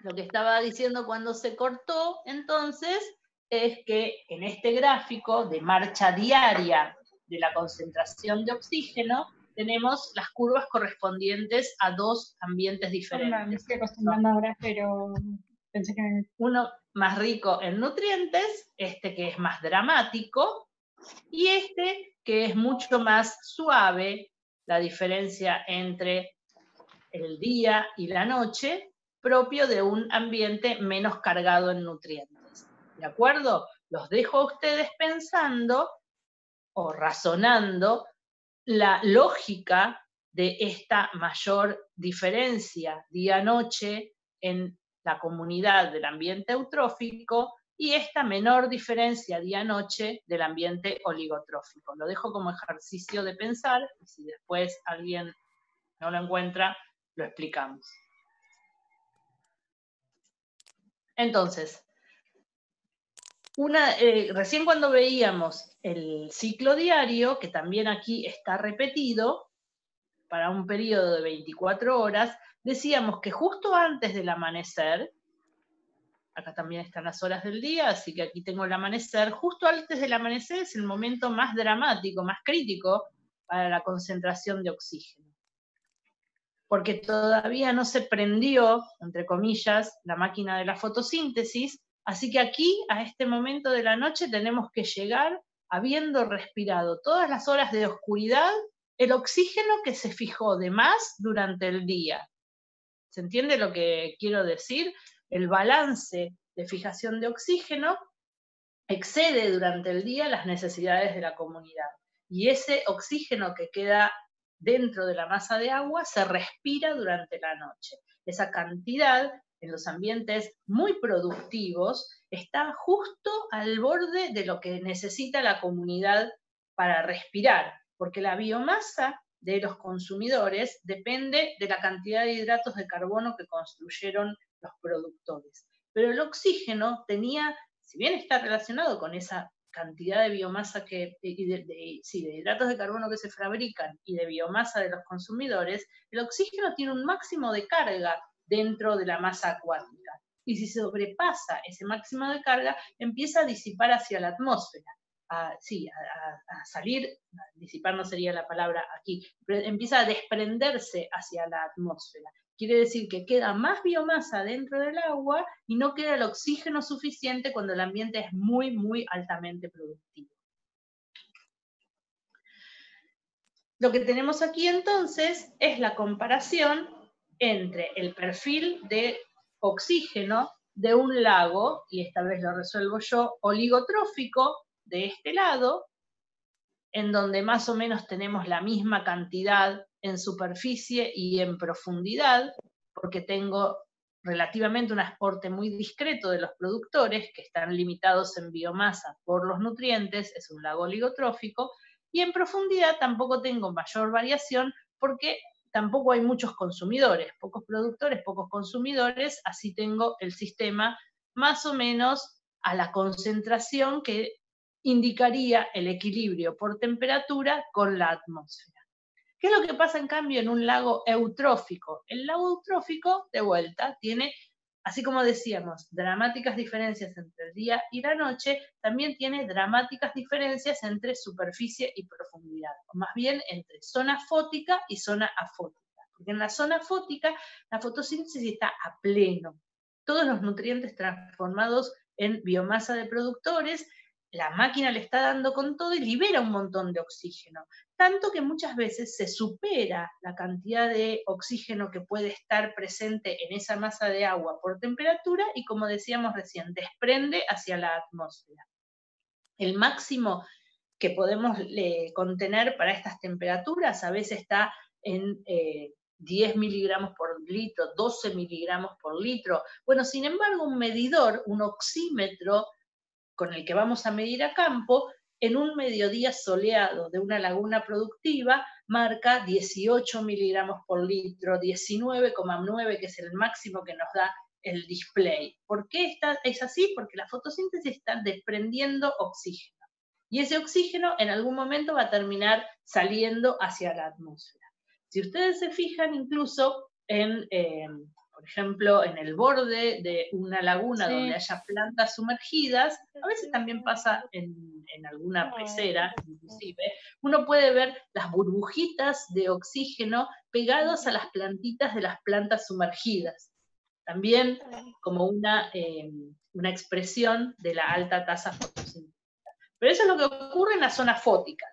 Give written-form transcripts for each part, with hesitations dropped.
Lo que estaba diciendo cuando se cortó, entonces, es que en este gráfico de marcha diaria de la concentración de oxígeno, tenemos las curvas correspondientes a dos ambientes Me diferentes. estoy acostumbrando ahora, pero pensé que... Uno más rico en nutrientes, este que es más dramático, y este que es mucho más suave, la diferencia entre el día y la noche, propio de un ambiente menos cargado en nutrientes. ¿De acuerdo? Los dejo a ustedes pensando o razonando la lógica de esta mayor diferencia día-noche en la comunidad del ambiente eutrófico y esta menor diferencia día-noche del ambiente oligotrófico. Lo dejo como ejercicio de pensar y si después alguien no lo encuentra, lo explicamos. Entonces, recién cuando veíamos el ciclo diario, que también aquí está repetido, para un periodo de 24 horas, decíamos que justo antes del amanecer, acá también están las horas del día, así que aquí tengo el amanecer, justo antes del amanecer es el momento más dramático, más crítico para la concentración de oxígeno. Porque todavía no se prendió, entre comillas, la máquina de la fotosíntesis, así que aquí, a este momento de la noche, tenemos que llegar habiendo respirado todas las horas de oscuridad el oxígeno que se fijó de más durante el día. ¿Se entiende lo que quiero decir? El balance de fijación de oxígeno excede durante el día las necesidades de la comunidad. Y ese oxígeno que queda dentro de la masa de agua se respira durante la noche. Esa cantidad en los ambientes muy productivos está justo al borde de lo que necesita la comunidad para respirar, porque la biomasa de los consumidores depende de la cantidad de hidratos de carbono que construyeron los productores. Pero el oxígeno tenía, si bien está relacionado con esa cantidad de biomasa de hidratos de carbono que se fabrican y de biomasa de los consumidores, el oxígeno tiene un máximo de carga dentro de la masa acuática. Y si sobrepasa ese máximo de carga, empieza a disipar hacia la atmósfera. A salir, disipar no sería la palabra aquí, pero empieza a desprenderse hacia la atmósfera. Quiere decir que queda más biomasa dentro del agua y no queda el oxígeno suficiente cuando el ambiente es muy, muy altamente productivo. Lo que tenemos aquí entonces es la comparación entre el perfil de oxígeno de un lago, y esta vez lo resuelvo yo, oligotrófico de este lado, en donde más o menos tenemos la misma cantidad en superficie y en profundidad, porque tengo relativamente un aporte muy discreto de los productores, que están limitados en biomasa por los nutrientes, es un lago oligotrófico, y en profundidad tampoco tengo mayor variación, porque tampoco hay muchos consumidores, pocos productores, pocos consumidores, así tengo el sistema más o menos a la concentración que indicaría el equilibrio por temperatura con la atmósfera. ¿Qué es lo que pasa en cambio en un lago eutrófico? El lago eutrófico, de vuelta, tiene, así como decíamos, dramáticas diferencias entre el día y la noche, también tiene dramáticas diferencias entre superficie y profundidad, o más bien entre zona fótica y zona afótica. Porque en la zona fótica la fotosíntesis está a pleno. Todos los nutrientes transformados en biomasa de productores, la máquina le está dando con todo y libera un montón de oxígeno, tanto que muchas veces se supera la cantidad de oxígeno que puede estar presente en esa masa de agua por temperatura y, como decíamos recién, desprende hacia la atmósfera. El máximo que podemos contener para estas temperaturas a veces está en 10 miligramos por litro, 12 miligramos por litro. Bueno, sin embargo, un medidor, un oxímetro, con el que vamos a medir a campo, en un mediodía soleado de una laguna productiva, marca 18 miligramos por litro, 19,9, que es el máximo que nos da el display. ¿Por qué es así? Porque la fotosíntesis está desprendiendo oxígeno. Y ese oxígeno en algún momento va a terminar saliendo hacia la atmósfera. Si ustedes se fijan incluso en, por por ejemplo, en el borde de una laguna Sí. donde haya plantas sumergidas, a veces también pasa en alguna pecera, inclusive, uno puede ver las burbujitas de oxígeno pegadas a las plantitas de las plantas sumergidas. También como una expresión de la alta tasa fotosintética. Pero eso es lo que ocurre en la zona fótica.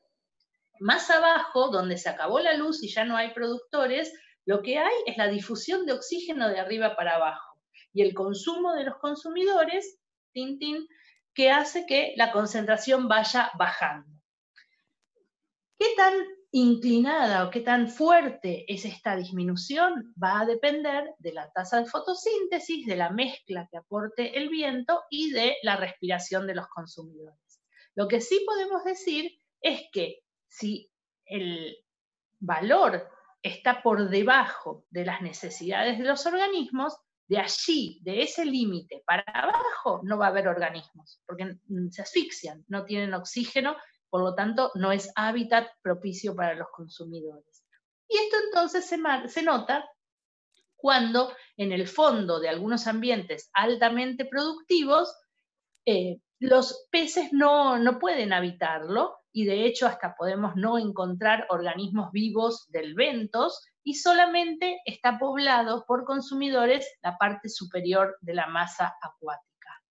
Más abajo, donde se acabó la luz y ya no hay productores, lo que hay es la difusión de oxígeno de arriba para abajo y el consumo de los consumidores, que hace que la concentración vaya bajando. ¿Qué tan inclinada o qué tan fuerte es esta disminución? Va a depender de la tasa de fotosíntesis, de la mezcla que aporte el viento y de la respiración de los consumidores. Lo que sí podemos decir es que si el valor está por debajo de las necesidades de los organismos, de allí, de ese límite para abajo, no va a haber organismos, porque se asfixian, no tienen oxígeno, por lo tanto no es hábitat propicio para los consumidores. Y esto entonces se nota cuando en el fondo de algunos ambientes altamente productivos, los peces no pueden habitarlo y de hecho hasta podemos no encontrar organismos vivos del bentos y solamente está poblado por consumidores la parte superior de la masa acuática.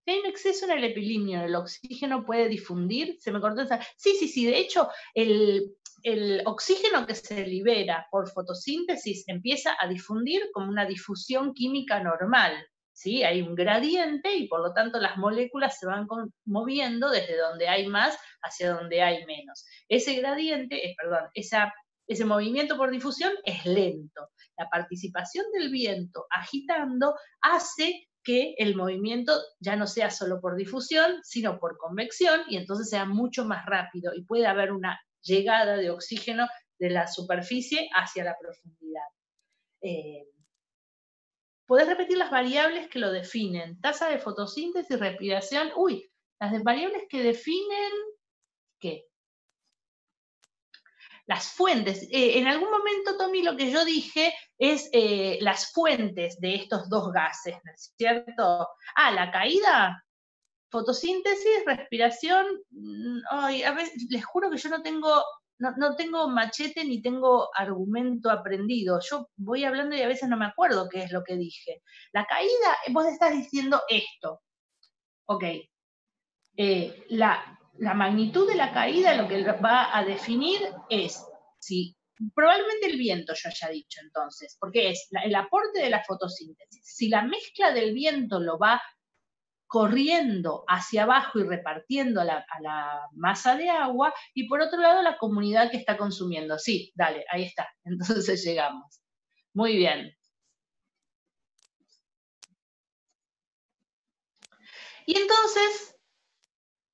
Si hay un exceso en el epilimnio, el oxígeno puede difundir, se me cortó esa... Sí, de hecho el oxígeno que se libera por fotosíntesis empieza a difundir como una difusión química normal. ¿Sí? Hay un gradiente y por lo tanto las moléculas se van moviendo desde donde hay más hacia donde hay menos. Ese gradiente, ese movimiento por difusión es lento. La participación del viento agitando hace que el movimiento ya no sea solo por difusión, sino por convección, y entonces sea mucho más rápido y puede haber una llegada de oxígeno de la superficie hacia la profundidad. ¿Podés repetir las variables que lo definen? Tasa de fotosíntesis, respiración. Las variables que definen, ¿qué? Las fuentes. En algún momento, Tommy, lo que yo dije es las fuentes de estos dos gases, ¿no es cierto? La caída, fotosíntesis, respiración. A veces, les juro que yo no tengo machete ni tengo argumento aprendido. Yo voy hablando y a veces no me acuerdo qué es lo que dije. La caída, vos estás diciendo esto. Ok. La magnitud de la caída lo que va a definir es si probablemente el viento yo haya dicho entonces, porque es el aporte de la fotosíntesis. Si la mezcla del viento lo va corriendo hacia abajo y repartiendo a la masa de agua, y por otro lado la comunidad que está consumiendo. Sí, dale, ahí está. Entonces llegamos. Muy bien. Y entonces,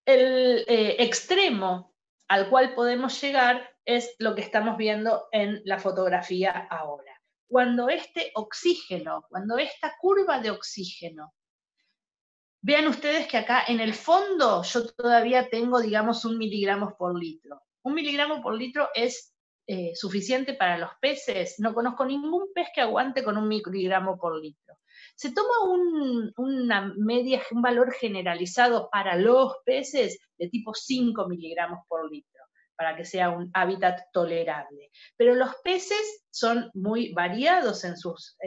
el extremo al cual podemos llegar es lo que estamos viendo en la fotografía ahora. Cuando este oxígeno, cuando esta curva de oxígeno, vean ustedes que acá en el fondo yo todavía tengo, digamos, 1 miligramos por litro. 1 miligramo por litro es suficiente para los peces. No conozco ningún pez que aguante con 1 miligramo por litro. Se toma un valor generalizado para los peces de tipo 5 miligramos por litro, para que sea un hábitat tolerable. Pero los peces son muy variados en sus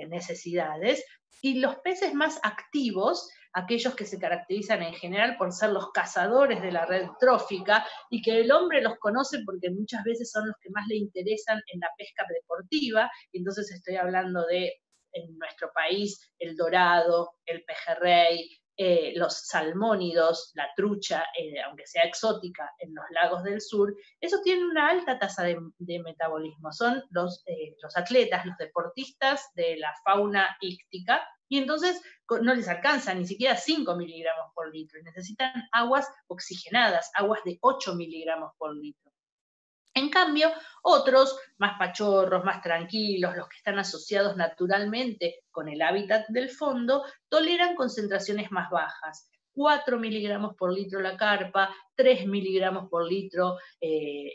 necesidades, y los peces más activos, aquellos que se caracterizan en general por ser los cazadores de la red trófica, y que el hombre los conoce porque muchas veces son los que más le interesan en la pesca deportiva, y entonces estoy hablando de, en nuestro país, el dorado, el pejerrey, los salmónidos, la trucha, aunque sea exótica en los lagos del sur, esos tienen una alta tasa de metabolismo. Son los atletas, los deportistas de la fauna íctica, y entonces no les alcanza ni siquiera 5 miligramos por litro, y necesitan aguas oxigenadas, aguas de 8 miligramos por litro. En cambio, otros, más pachorros, más tranquilos, los que están asociados naturalmente con el hábitat del fondo, toleran concentraciones más bajas. 4 miligramos por litro la carpa, 3 miligramos por litro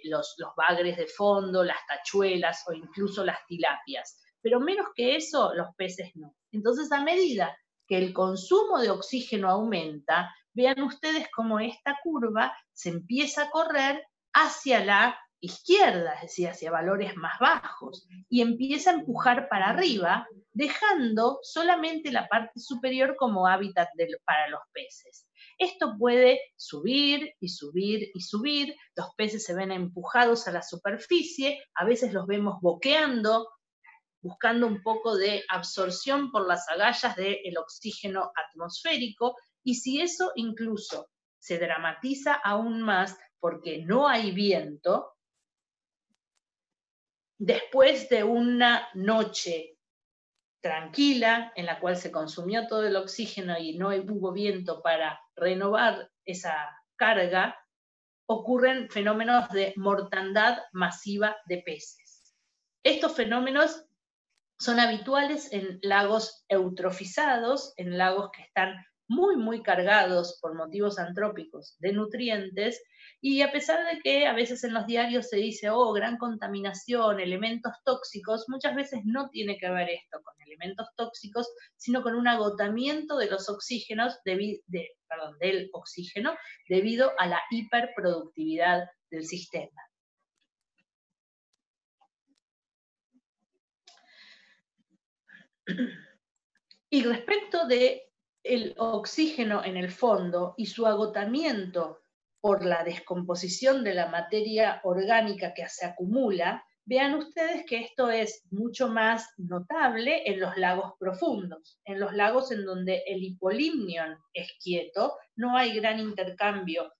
los bagres de fondo, las tachuelas o incluso las tilapias. pero menos que eso los peces no. Entonces, a medida que el consumo de oxígeno aumenta, vean ustedes cómo esta curva se empieza a correr hacia la izquierda, es decir, hacia valores más bajos, y empieza a empujar para arriba, dejando solamente la parte superior como hábitat para los peces. Esto puede subir y subir y subir, los peces se ven empujados a la superficie, a veces los vemos boqueando, buscando un poco de absorción por las agallas del oxígeno atmosférico, y si eso incluso se dramatiza aún más porque no hay viento, después de una noche tranquila en la cual se consumió todo el oxígeno y no hubo viento para renovar esa carga, ocurren fenómenos de mortandad masiva de peces. Estos fenómenos son habituales en lagos eutrofizados, en lagos que están muy, muy cargados por motivos antrópicos de nutrientes, y a pesar de que a veces en los diarios se dice, oh, gran contaminación, elementos tóxicos, muchas veces no tiene que ver esto con elementos tóxicos, sino con un agotamiento de los oxígenos, del oxígeno, debido a la hiperproductividad del sistema. Y respecto del oxígeno en el fondo y su agotamiento por la descomposición de la materia orgánica que se acumula, vean ustedes que esto es mucho más notable en los lagos profundos, en los lagos en donde el hipolimnion es quieto, no hay gran intercambio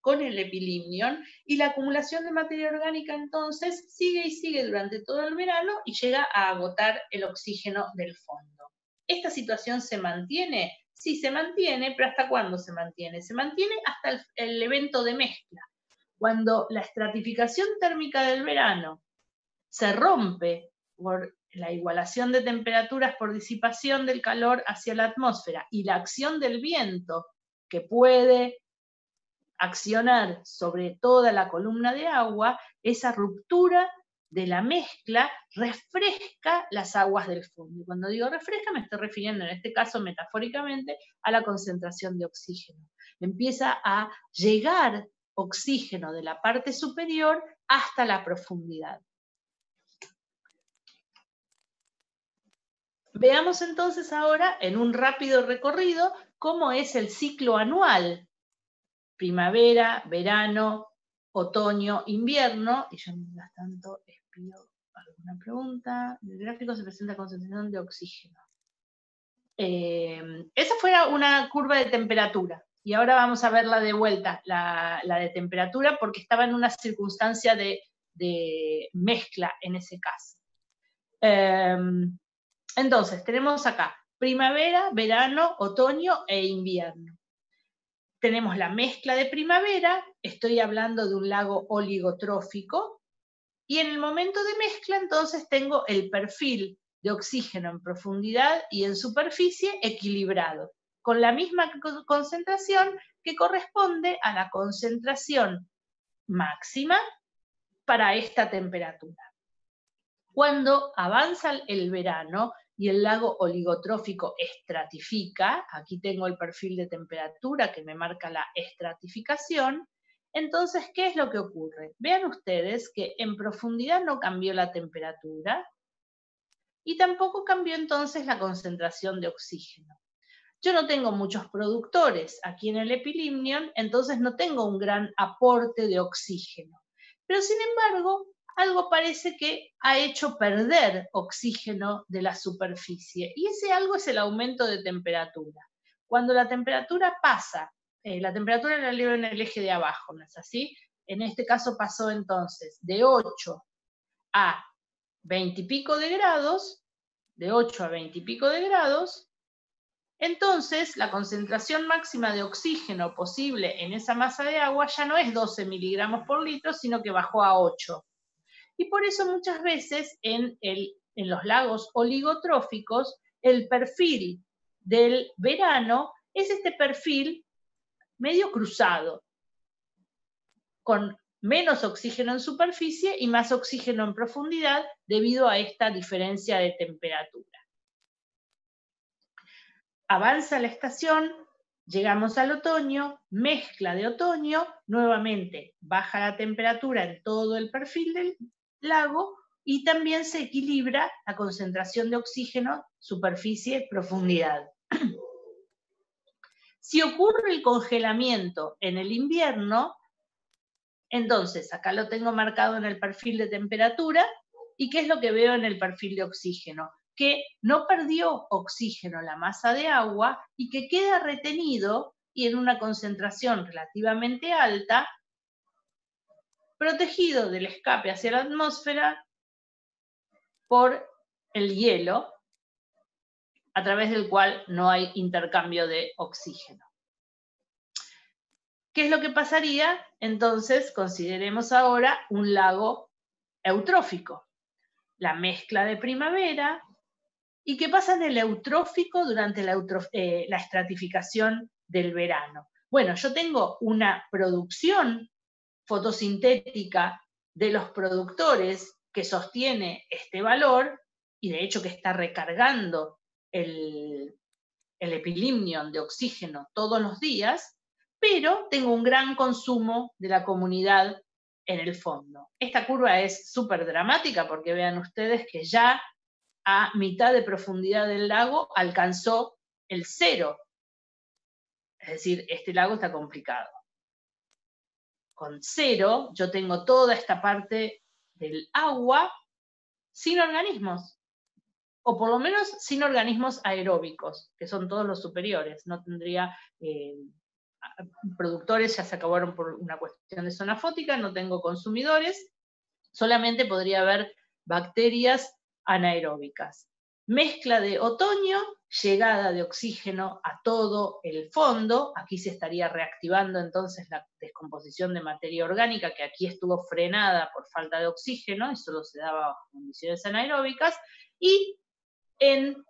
con el epilimnion, y la acumulación de materia orgánica entonces sigue y sigue durante todo el verano y llega a agotar el oxígeno del fondo. ¿Esta situación se mantiene? Sí, se mantiene, pero ¿hasta cuándo se mantiene? Se mantiene hasta el evento de mezcla. Cuando la estratificación térmica del verano se rompe por la igualación de temperaturas por disipación del calor hacia la atmósfera y la acción del viento que puede accionar sobre toda la columna de agua, esa ruptura de la mezcla refresca las aguas del fondo. Y cuando digo refresca me estoy refiriendo en este caso metafóricamente a la concentración de oxígeno. Empieza a llegar oxígeno de la parte superior hasta la profundidad. Veamos entonces ahora en un rápido recorrido cómo es el ciclo anual: primavera, verano, otoño, invierno, y yo mientras tanto espío alguna pregunta. En el gráfico se presenta concentración de oxígeno. Esa fue una curva de temperatura, y ahora vamos a verla de vuelta, la de temperatura, porque estaba en una circunstancia de mezcla en ese caso. Entonces, tenemos acá primavera, verano, otoño e invierno. Tenemos la mezcla de primavera, estoy hablando de un lago oligotrófico, y en el momento de mezcla entonces tengo el perfil de oxígeno en profundidad y en superficie equilibrado, con la misma concentración que corresponde a la concentración máxima para esta temperatura. Cuando avanza el verano y el lago oligotrófico estratifica, aquí tengo el perfil de temperatura que me marca la estratificación, entonces, ¿qué es lo que ocurre? Vean ustedes que en profundidad no cambió la temperatura y tampoco cambió entonces la concentración de oxígeno. Yo no tengo muchos productores aquí en el epilimnion, entonces no tengo un gran aporte de oxígeno. Pero sin embargo, algo parece que ha hecho perder oxígeno de la superficie, y ese algo es el aumento de temperatura. Cuando la temperatura pasa, la temperatura la leo en el eje de abajo, ¿no es así? En este caso pasó entonces de 8 a 20 y pico de grados, de 8 a 20 y pico de grados, entonces la concentración máxima de oxígeno posible en esa masa de agua ya no es 12 miligramos por litro, sino que bajó a 8. Y por eso muchas veces en los lagos oligotróficos el perfil del verano es este perfil medio cruzado, con menos oxígeno en superficie y más oxígeno en profundidad debido a esta diferencia de temperatura. Avanza la estación, llegamos al otoño, mezcla de otoño, nuevamente baja la temperatura en todo el perfil del lago y también se equilibra la concentración de oxígeno, superficie, profundidad. Si ocurre el congelamiento en el invierno, entonces acá lo tengo marcado en el perfil de temperatura, ¿y qué es lo que veo en el perfil de oxígeno? Que no perdió oxígeno la masa de agua y que queda retenido y en una concentración relativamente alta, protegido del escape hacia la atmósfera por el hielo, a través del cual no hay intercambio de oxígeno. ¿Qué es lo que pasaría? Entonces, consideremos ahora un lago eutrófico. La mezcla de primavera. ¿Y qué pasa en el eutrófico durante la estratificación del verano? Bueno, yo tengo una producción fotosintética de los productores que sostiene este valor y de hecho que está recargando el epilimnion de oxígeno todos los días, pero tengo un gran consumo de la comunidad en el fondo. Esta curva es súper dramática porque vean ustedes que ya a mitad de profundidad del lago alcanzó el 0. Es decir, este lago está complicado. Con 0 yo tengo toda esta parte del agua sin organismos, o por lo menos sin organismos aeróbicos, que son todos los superiores. No tendría productores, ya se acabaron por una cuestión de zona fótica, no tengo consumidores, solamente podría haber bacterias anaeróbicas. Mezcla de otoño, llegada de oxígeno a todo el fondo, aquí se estaría reactivando entonces la descomposición de materia orgánica que aquí estuvo frenada por falta de oxígeno y solo se daba bajo condiciones anaeróbicas, y en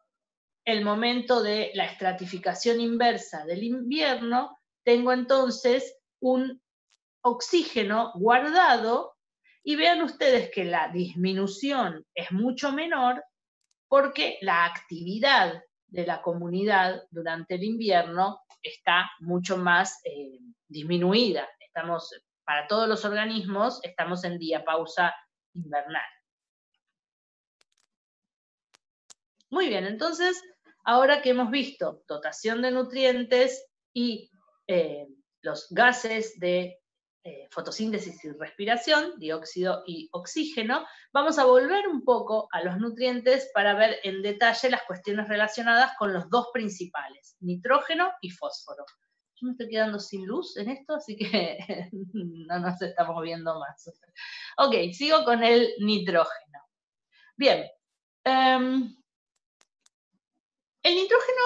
el momento de la estratificación inversa del invierno, tengo entonces un oxígeno guardado y vean ustedes que la disminución es mucho menor porque la actividad de la comunidad durante el invierno está mucho más disminuida. Estamos, para todos los organismos, estamos en diapausa invernal. Muy bien, entonces, ahora que hemos visto dotación de nutrientes y los gases de fotosíntesis y respiración, dióxido y oxígeno, vamos a volver un poco a los nutrientes para ver en detalle las cuestiones relacionadas con los dos principales, nitrógeno y fósforo. Yo me estoy quedando sin luz en esto, así que no nos estamos viendo más. Ok, sigo con el nitrógeno. Bien. El nitrógeno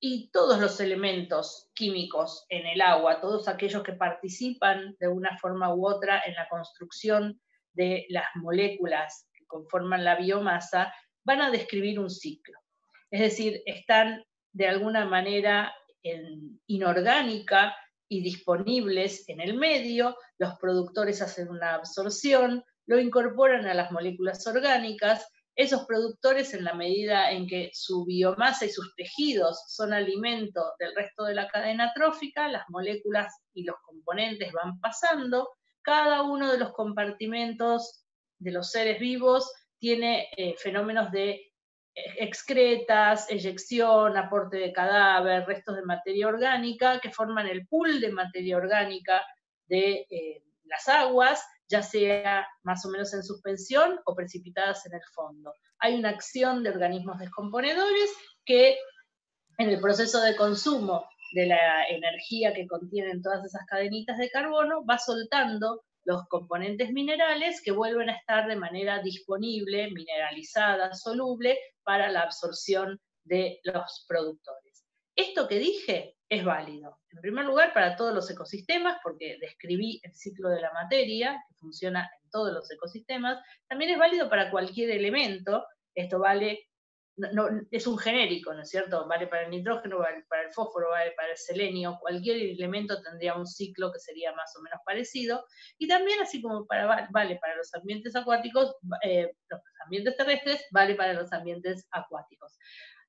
y todos los elementos químicos en el agua, todos aquellos que participan de una forma u otra en la construcción de las moléculas que conforman la biomasa, van a describir un ciclo. Es decir, están de alguna manera inorgánica y disponibles en el medio, los productores hacen una absorción, lo incorporan a las moléculas orgánicas. Esos productores, en la medida en que su biomasa y sus tejidos son alimento del resto de la cadena trófica, las moléculas y los componentes van pasando. Cada uno de los compartimentos de los seres vivos tiene fenómenos de excretas, eyección, aporte de cadáver, restos de materia orgánica que forman el pool de materia orgánica de las aguas, ya sea más o menos en suspensión o precipitadas en el fondo. Hay una acción de organismos descomponedores que en el proceso de consumo de la energía que contienen todas esas cadenitas de carbono, va soltando los componentes minerales que vuelven a estar de manera disponible, mineralizada, soluble, para la absorción de los productores. Esto que dije es válido, en primer lugar, para todos los ecosistemas, porque describí el ciclo de la materia, que funciona en todos los ecosistemas. También es válido para cualquier elemento. Esto vale es un genérico, ¿no es cierto? Vale para el nitrógeno, vale para el fósforo, vale para el selenio, cualquier elemento tendría un ciclo que sería más o menos parecido, y también así como vale para los ambientes acuáticos, los ambientes terrestres, vale para los ambientes acuáticos.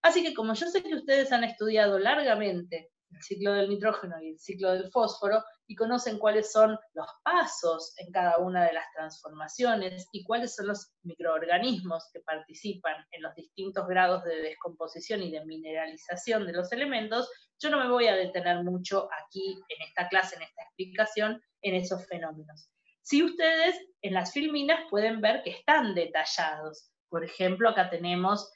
Así que como yo sé que ustedes han estudiado largamente el ciclo del nitrógeno y el ciclo del fósforo, y conocen cuáles son los pasos en cada una de las transformaciones y cuáles son los microorganismos que participan en los distintos grados de descomposición y de mineralización de los elementos, yo no me voy a detener mucho aquí en esta clase, en esta explicación, en esos fenómenos. Si ustedes en las filminas pueden ver que están detallados. Por ejemplo, acá tenemos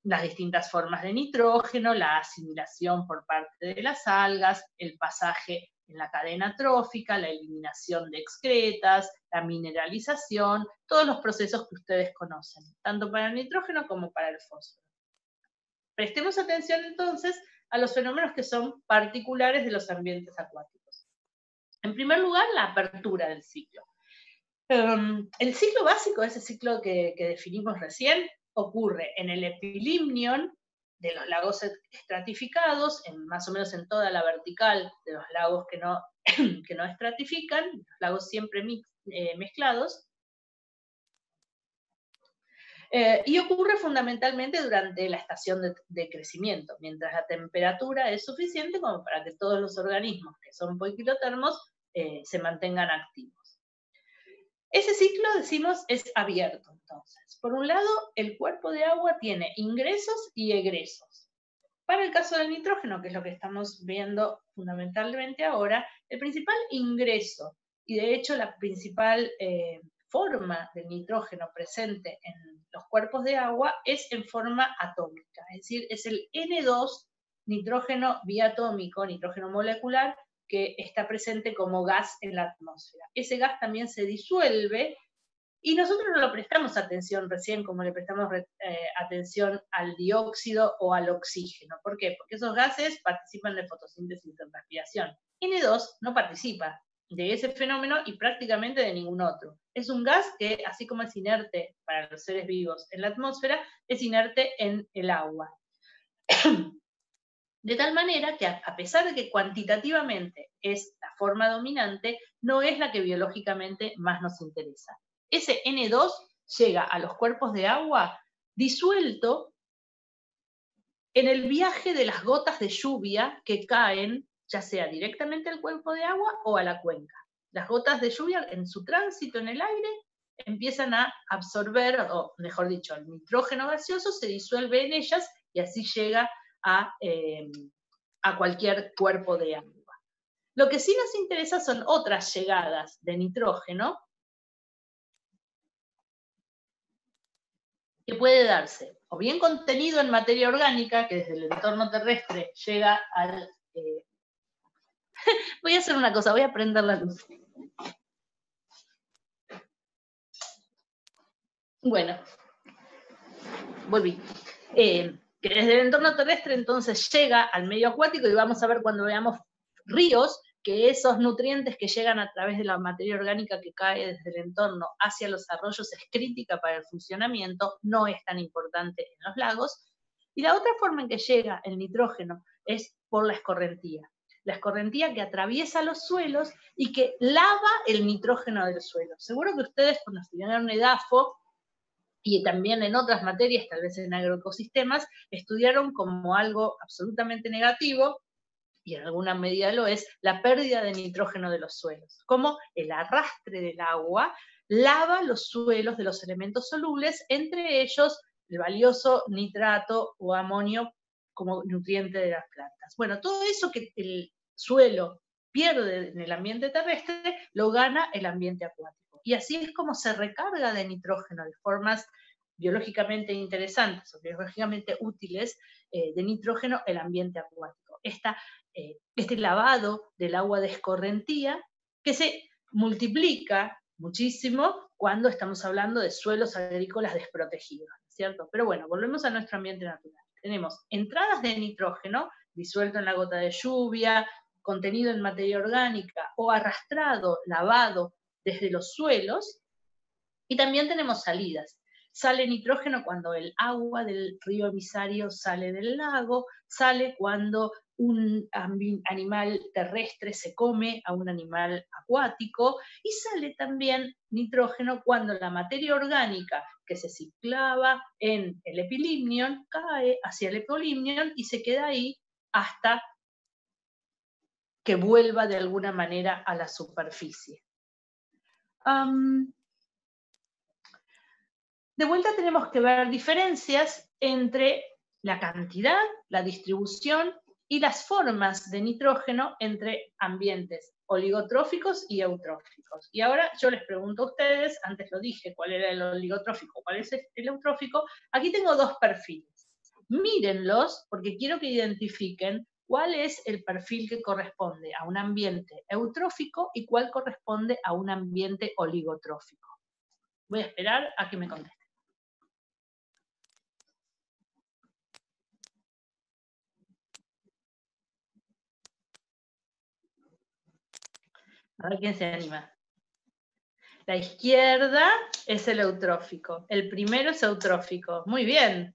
las distintas formas de nitrógeno, la asimilación por parte de las algas, el pasaje en la cadena trófica, la eliminación de excretas, la mineralización, todos los procesos que ustedes conocen, tanto para el nitrógeno como para el fósforo. Prestemos atención entonces a los fenómenos que son particulares de los ambientes acuáticos. En primer lugar, la apertura del ciclo. El ciclo básico, ese ciclo que definimos recién, ocurre en el epilimnion de los lagos estratificados, más o menos en toda la vertical de los lagos que no estratifican, los lagos siempre mezclados, y ocurre fundamentalmente durante la estación de crecimiento, mientras la temperatura es suficiente como para que todos los organismos que son poiquilotermos se mantengan activos. Ese ciclo, decimos, es abierto, entonces. Por un lado, el cuerpo de agua tiene ingresos y egresos. Para el caso del nitrógeno, que es lo que estamos viendo fundamentalmente ahora, el principal ingreso, y de hecho la principal forma del nitrógeno presente en los cuerpos de agua es en forma atómica, es decir, es el N2, nitrógeno biatómico, nitrógeno molecular, que está presente como gas en la atmósfera. Ese gas también se disuelve y nosotros no le prestamos atención recién como le prestamos atención al dióxido o al oxígeno. ¿Por qué? Porque esos gases participan de fotosíntesis y de respiración. N2 no participa de ese fenómeno y prácticamente de ningún otro. Es un gas que, así como es inerte para los seres vivos en la atmósfera, es inerte en el agua. De tal manera que a pesar de que cuantitativamente es la forma dominante, no es la que biológicamente más nos interesa. Ese N2 llega a los cuerpos de agua disuelto en el viaje de las gotas de lluvia que caen, ya sea directamente al cuerpo de agua o a la cuenca. Las gotas de lluvia en su tránsito en el aire empiezan a absorber, o mejor dicho, el nitrógeno gaseoso se disuelve en ellas y así llega a cualquier cuerpo de agua. Lo que sí nos interesa son otras llegadas de nitrógeno que puede darse o bien contenido en materia orgánica, que desde el entorno terrestre llega al... Voy a hacer una cosa, voy a prender la luz. Bueno, volví. Que desde el entorno terrestre entonces llega al medio acuático y vamos a ver cuando veamos ríos que esos nutrientes que llegan a través de la materia orgánica que cae desde el entorno hacia los arroyos es crítica para el funcionamiento, no es tan importante en los lagos. Y la otra forma en que llega el nitrógeno es por la escorrentía. La escorrentía que atraviesa los suelos y que lava el nitrógeno del suelo. Seguro que ustedes cuando estudiaron EDAFO y también en otras materias, tal vez en agroecosistemas, estudiaron como algo absolutamente negativo, y en alguna medida lo es, la pérdida de nitrógeno de los suelos. Como el arrastre del agua lava los suelos de los elementos solubles, entre ellos el valioso nitrato o amonio como nutriente de las plantas. Bueno, todo eso que el suelo pierde en el ambiente terrestre, lo gana el ambiente acuático. Y así es como se recarga de nitrógeno de formas biológicamente interesantes o biológicamente útiles de nitrógeno el ambiente acuático. Este lavado del agua de escorrentía que se multiplica muchísimo cuando estamos hablando de suelos agrícolas desprotegidos, ¿cierto? Pero bueno, volvemos a nuestro ambiente natural. Tenemos entradas de nitrógeno disuelto en la gota de lluvia, contenido en materia orgánica o arrastrado, lavado desde los suelos, y también tenemos salidas. Sale nitrógeno cuando el agua del río emisario sale del lago, sale cuando un animal terrestre se come a un animal acuático, y sale también nitrógeno cuando la materia orgánica que se ciclaba en el epilimnion cae hacia el epilimnion y se queda ahí hasta que vuelva de alguna manera a la superficie. De vuelta tenemos que ver diferencias entre la cantidad, la distribución y las formas de nitrógeno entre ambientes oligotróficos y eutróficos. Y ahora yo les pregunto a ustedes, antes lo dije, cuál era el oligotrófico, cuál es el eutrófico. Aquí tengo dos perfiles. Mírenlos porque quiero que identifiquen cuál es el perfil que corresponde a un ambiente eutrófico y cuál corresponde a un ambiente oligotrófico. Voy a esperar a que me contesten. A ver quién se anima. La izquierda es el eutrófico. El primero es eutrófico. Muy bien.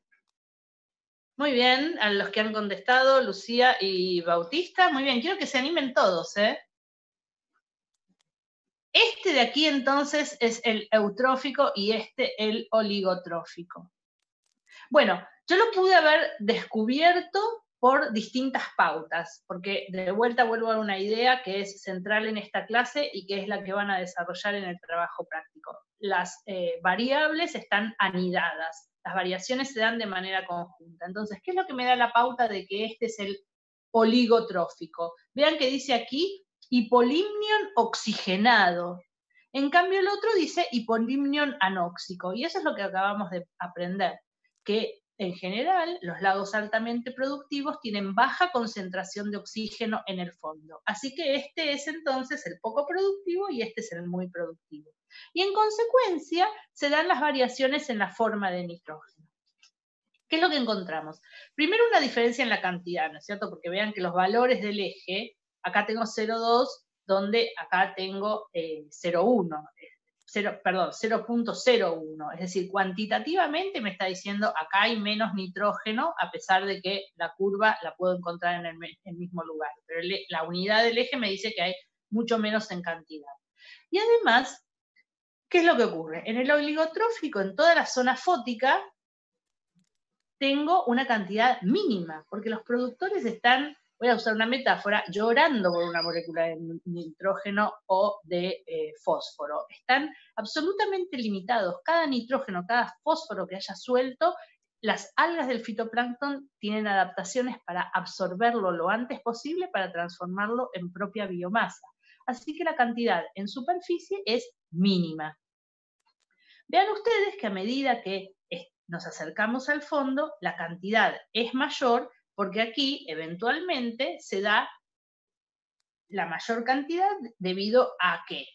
Muy bien, a los que han contestado, Lucía y Bautista. Muy bien, quiero que se animen todos, ¿eh? Este de aquí entonces es el eutrófico y este el oligotrófico. Bueno, yo lo pude haber descubierto por distintas pautas, porque de vuelta vuelvo a una idea que es central en esta clase y que es la que van a desarrollar en el trabajo práctico. Las variables están anidadas, las variaciones se dan de manera conjunta. Entonces, ¿qué es lo que me da la pauta de que este es el oligotrófico? Vean que dice aquí hipolimnion oxigenado. En cambio, el otro dice hipolimnion anóxico, y eso es lo que acabamos de aprender, que en general los lagos altamente productivos tienen baja concentración de oxígeno en el fondo. Así que este es entonces el poco productivo y este es el muy productivo. Y en consecuencia se dan las variaciones en la forma de nitrógeno. ¿Qué es lo que encontramos? Primero una diferencia en la cantidad, ¿no es cierto? Porque vean que los valores del eje, acá tengo 0,2, donde acá tengo 0,1. 0.01, es decir, cuantitativamente me está diciendo acá hay menos nitrógeno, a pesar de que la curva la puedo encontrar en el mismo lugar, pero la unidad del eje me dice que hay mucho menos en cantidad. Y además, ¿qué es lo que ocurre? En el oligotrófico, en toda la zona fótica, tengo una cantidad mínima, porque los productores están, voy a usar una metáfora, llorando por una molécula de nitrógeno o de fósforo. Están absolutamente limitados. Cada nitrógeno, cada fósforo que haya suelto, las algas del fitoplancton tienen adaptaciones para absorberlo lo antes posible para transformarlo en propia biomasa. Así que la cantidad en superficie es mínima. Vean ustedes que a medida que nos acercamos al fondo, la cantidad es mayor porque aquí eventualmente se da la mayor cantidad debido a que,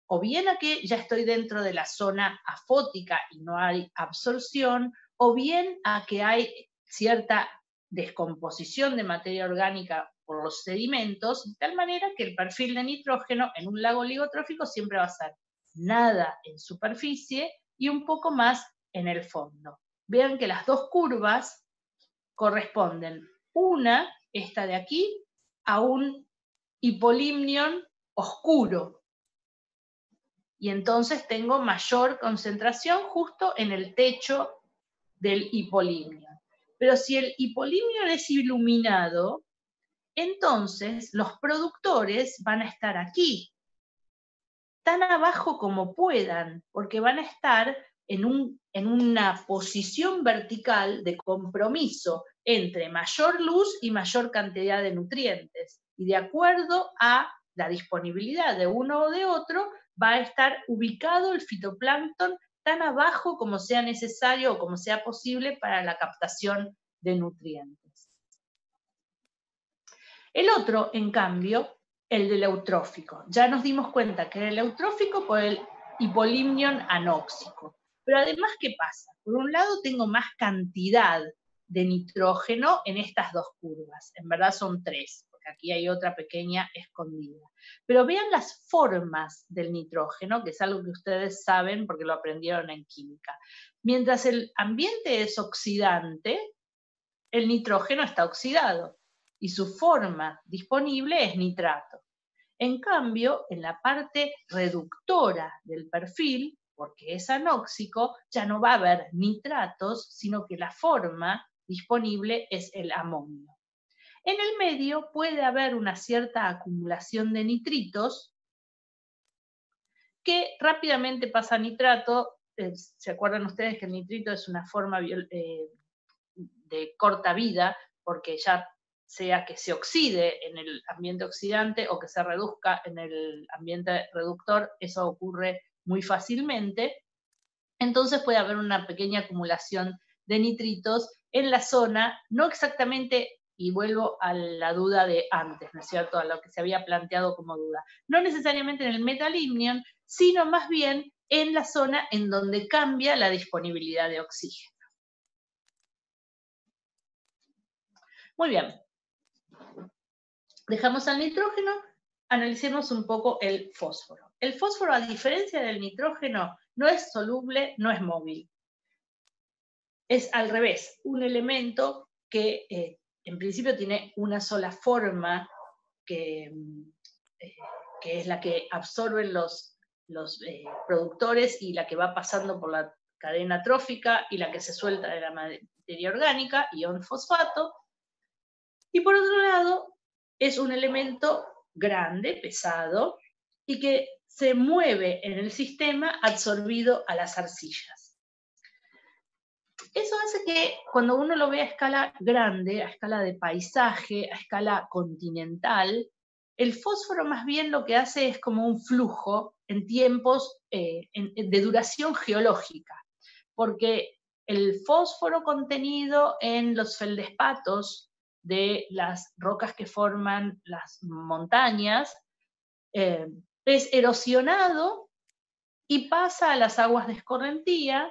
o bien a que ya estoy dentro de la zona afótica y no hay absorción, o bien a que hay cierta descomposición de materia orgánica por los sedimentos, de tal manera que el perfil de nitrógeno en un lago oligotrófico siempre va a ser nada en superficie y un poco más en el fondo. Vean que las dos curvas corresponden, una, esta de aquí, a un hipolimnion oscuro. Y entonces tengo mayor concentración justo en el techo del hipolimnion. Pero si el hipolimnion es iluminado, entonces los productores van a estar aquí, tan abajo como puedan, porque van a estar en una posición vertical de compromiso entre mayor luz y mayor cantidad de nutrientes. Y de acuerdo a la disponibilidad de uno o de otro, va a estar ubicado el fitoplancton tan abajo como sea necesario o como sea posible para la captación de nutrientes. El otro, en cambio, el del eutrófico. Ya nos dimos cuenta que era el eutrófico por el hipolimnion anóxico. Pero además, ¿qué pasa? Por un lado tengo más cantidad de nitrógeno en estas dos curvas. En verdad son tres, porque aquí hay otra pequeña escondida. Pero vean las formas del nitrógeno, que es algo que ustedes saben porque lo aprendieron en química. Mientras el ambiente es oxidante, el nitrógeno está oxidado y su forma disponible es nitrato. En cambio, en la parte reductora del perfil, porque es anóxico, ya no va a haber nitratos, sino que la forma disponible es el amonio. En el medio puede haber una cierta acumulación de nitritos que rápidamente pasa a nitrato. ¿Se acuerdan ustedes que el nitrito es una forma de corta vida, porque ya sea que se oxide en el ambiente oxidante o que se reduzca en el ambiente reductor, eso ocurre muy fácilmente. Entonces puede haber una pequeña acumulación de nitritos en la zona, no exactamente, y vuelvo a la duda de antes, ¿no es cierto?, a lo que se había planteado como duda, no necesariamente en el metalimnion, sino más bien en la zona en donde cambia la disponibilidad de oxígeno. Muy bien. Dejamos al nitrógeno, analicemos un poco el fósforo. El fósforo, a diferencia del nitrógeno, no es soluble, no es móvil. Es al revés, un elemento que en principio tiene una sola forma, que es la que absorben los productores y la que va pasando por la cadena trófica y la que se suelta de la materia orgánica, ion fosfato. Y por otro lado, es un elemento grande, pesado, y que se mueve en el sistema absorbido a las arcillas. Eso hace que cuando uno lo ve a escala grande, a escala de paisaje, a escala continental, el fósforo más bien lo que hace es como un flujo en tiempos de duración geológica, porque el fósforo contenido en los feldespatos de las rocas que forman las montañas es erosionado y pasa a las aguas de escorrentía,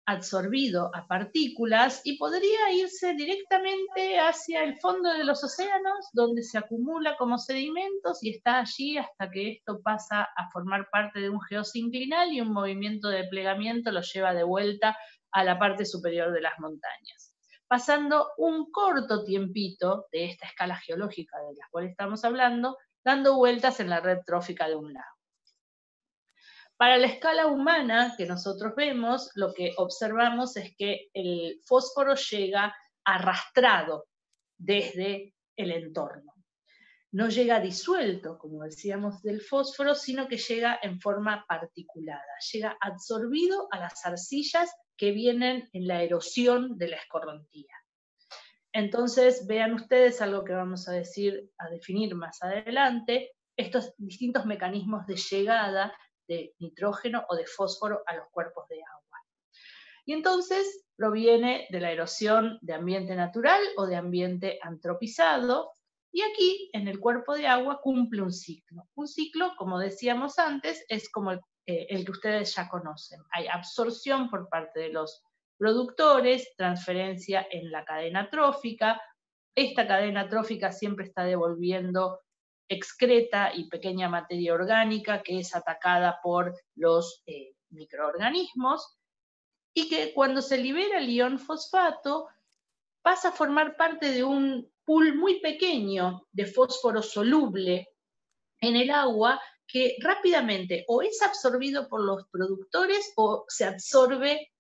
absorbido a partículas, y podría irse directamente hacia el fondo de los océanos, donde se acumula como sedimentos y está allí hasta que esto pasa a formar parte de un geosinclinal y un movimiento de plegamiento lo lleva de vuelta a la parte superior de las montañas, pasando un corto tiempito de esta escala geológica de la cual estamos hablando, dando vueltas en la red trófica de un lago. Para la escala humana que nosotros vemos, lo que observamos es que el fósforo llega arrastrado desde el entorno. No llega disuelto, como decíamos, del fósforo, sino que llega en forma particulada, llega absorbido a las arcillas que vienen en la erosión de la escorrentía. Entonces, vean ustedes algo que vamos a definir más adelante, estos distintos mecanismos de llegada de nitrógeno o de fósforo a los cuerpos de agua. Y entonces proviene de la erosión de ambiente natural o de ambiente antropizado, y aquí en el cuerpo de agua cumple un ciclo. Un ciclo, como decíamos antes, es como el que ustedes ya conocen. Hay absorción por parte de los productores, transferencia en la cadena trófica. Esta cadena trófica siempre está devolviendo excreta y pequeña materia orgánica que es atacada por los microorganismos, y que cuando se libera el ion fosfato pasa a formar parte de un pool muy pequeño de fósforo soluble en el agua que rápidamente o es absorbido por los productores o se absorbe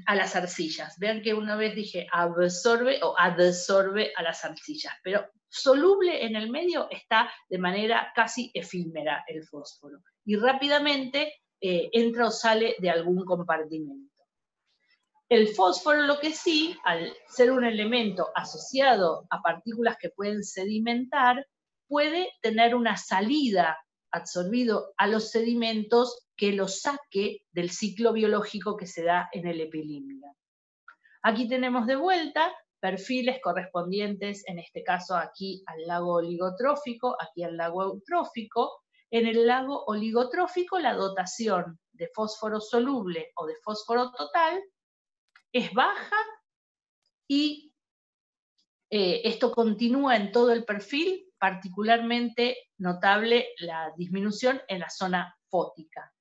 a las arcillas. Vean que una vez dije absorbe o adsorbe a las arcillas, pero soluble en el medio está de manera casi efímera el fósforo y rápidamente entra o sale de algún compartimento. El fósforo, lo que sí, al ser un elemento asociado a partículas que pueden sedimentar, puede tener una salida absorbido a los sedimentos que lo saque del ciclo biológico que se da en el epilimnio. Aquí tenemos de vuelta perfiles correspondientes, en este caso aquí al lago oligotrófico, aquí al lago eutrófico. En el lago oligotrófico la dotación de fósforo soluble o de fósforo total es baja y esto continúa en todo el perfil, particularmente notable la disminución en la zona fótica.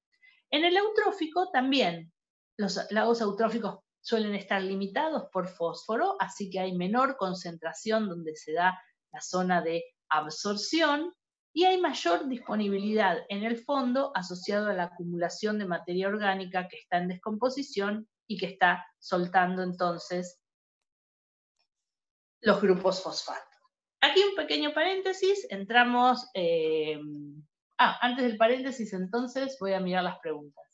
En el eutrófico también los lagos eutróficos suelen estar limitados por fósforo, así que hay menor concentración donde se da la zona de absorción y hay mayor disponibilidad en el fondo asociado a la acumulación de materia orgánica que está en descomposición y que está soltando entonces los grupos fosfato. Aquí un pequeño paréntesis, entramos... antes del paréntesis entonces voy a mirar las preguntas.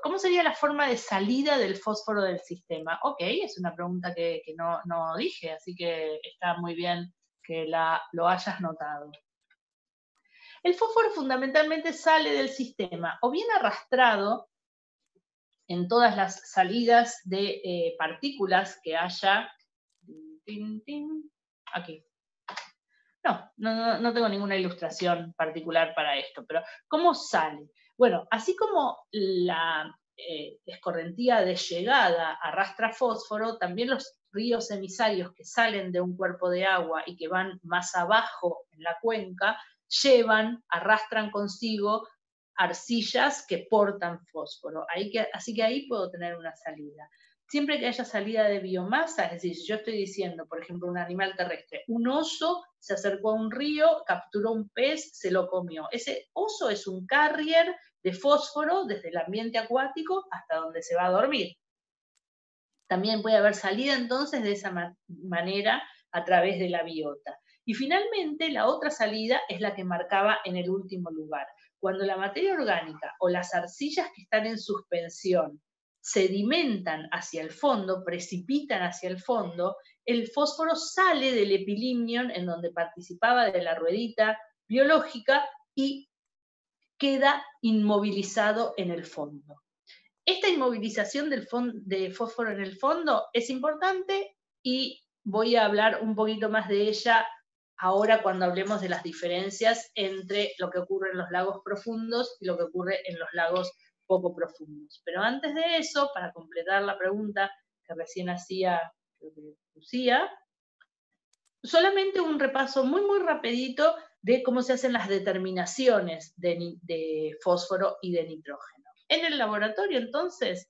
¿Cómo sería la forma de salida del fósforo del sistema? Ok, es una pregunta que no dije, así que está muy bien que lo hayas notado. El fósforo fundamentalmente sale del sistema o bien arrastrado en todas las salidas de partículas que haya. Aquí. No tengo ninguna ilustración particular para esto, pero ¿cómo sale? Bueno, así como la escorrentía de llegada arrastra fósforo, también los ríos emisarios que salen de un cuerpo de agua y que van más abajo en la cuenca, arrastran consigo arcillas que portan fósforo. Así que ahí puedo tener una salida. Siempre que haya salida de biomasa, es decir, si yo estoy diciendo, por ejemplo, un animal terrestre, un oso se acercó a un río, capturó un pez, se lo comió. Ese oso es un carrier de fósforo desde el ambiente acuático hasta donde se va a dormir. También puede haber salida entonces de esa manera a través de la biota. Y finalmente, la otra salida es la que marcaba en el último lugar. Cuando la materia orgánica o las arcillas que están en suspensión sedimentan hacia el fondo, precipitan hacia el fondo, el fósforo sale del epilímnion en donde participaba de la ruedita biológica y queda inmovilizado en el fondo. Esta inmovilización de fósforo en el fondo es importante y voy a hablar un poquito más de ella ahora cuando hablemos de las diferencias entre lo que ocurre en los lagos profundos y lo que ocurre en los lagos poco profundos. Pero antes de eso, para completar la pregunta que recién hacía Lucía, solamente un repaso muy rapidito de cómo se hacen las determinaciones de fósforo y de nitrógeno. En el laboratorio, entonces,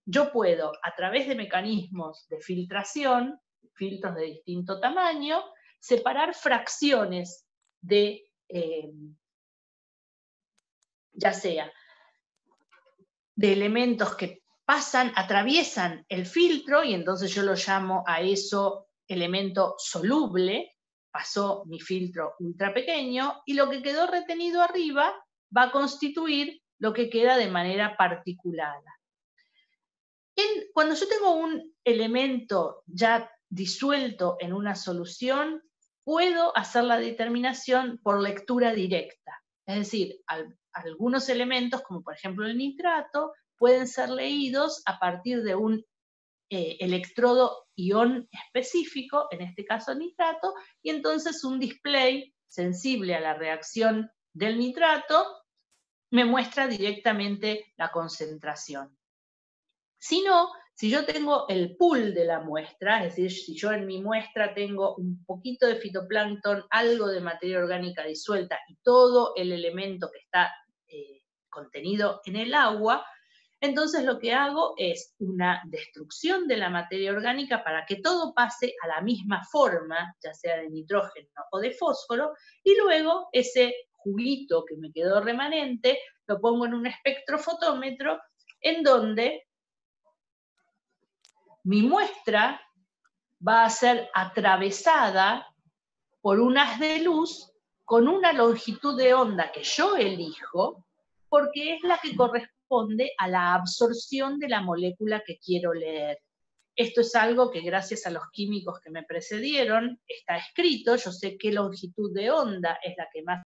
yo puedo, a través de mecanismos de filtración, filtros de distinto tamaño, separar fracciones de, ya sea, de elementos que atraviesan el filtro, y entonces yo lo llamo a eso elemento soluble, pasó mi filtro ultra pequeño, y lo que quedó retenido arriba va a constituir lo que queda de manera particulada. Cuando yo tengo un elemento ya disuelto en una solución, puedo hacer la determinación por lectura directa. Es decir, algunos elementos, como por ejemplo el nitrato, pueden ser leídos a partir de un electrodo ion específico, en este caso nitrato, y entonces un display sensible a la reacción del nitrato me muestra directamente la concentración. Si no, si yo tengo el pool de la muestra, es decir, si yo en mi muestra tengo un poquito de fitoplancton, algo de materia orgánica disuelta y todo el elemento que está contenido en el agua, entonces lo que hago es una destrucción de la materia orgánica para que todo pase a la misma forma, ya sea de nitrógeno o de fósforo, y luego ese juguito que me quedó remanente lo pongo en un espectrofotómetro en donde mi muestra va a ser atravesada por un haz de luz con una longitud de onda que yo elijo, porque es la que corresponde a la absorción de la molécula que quiero leer. Esto es algo que gracias a los químicos que me precedieron está escrito, yo sé qué longitud de onda es la que más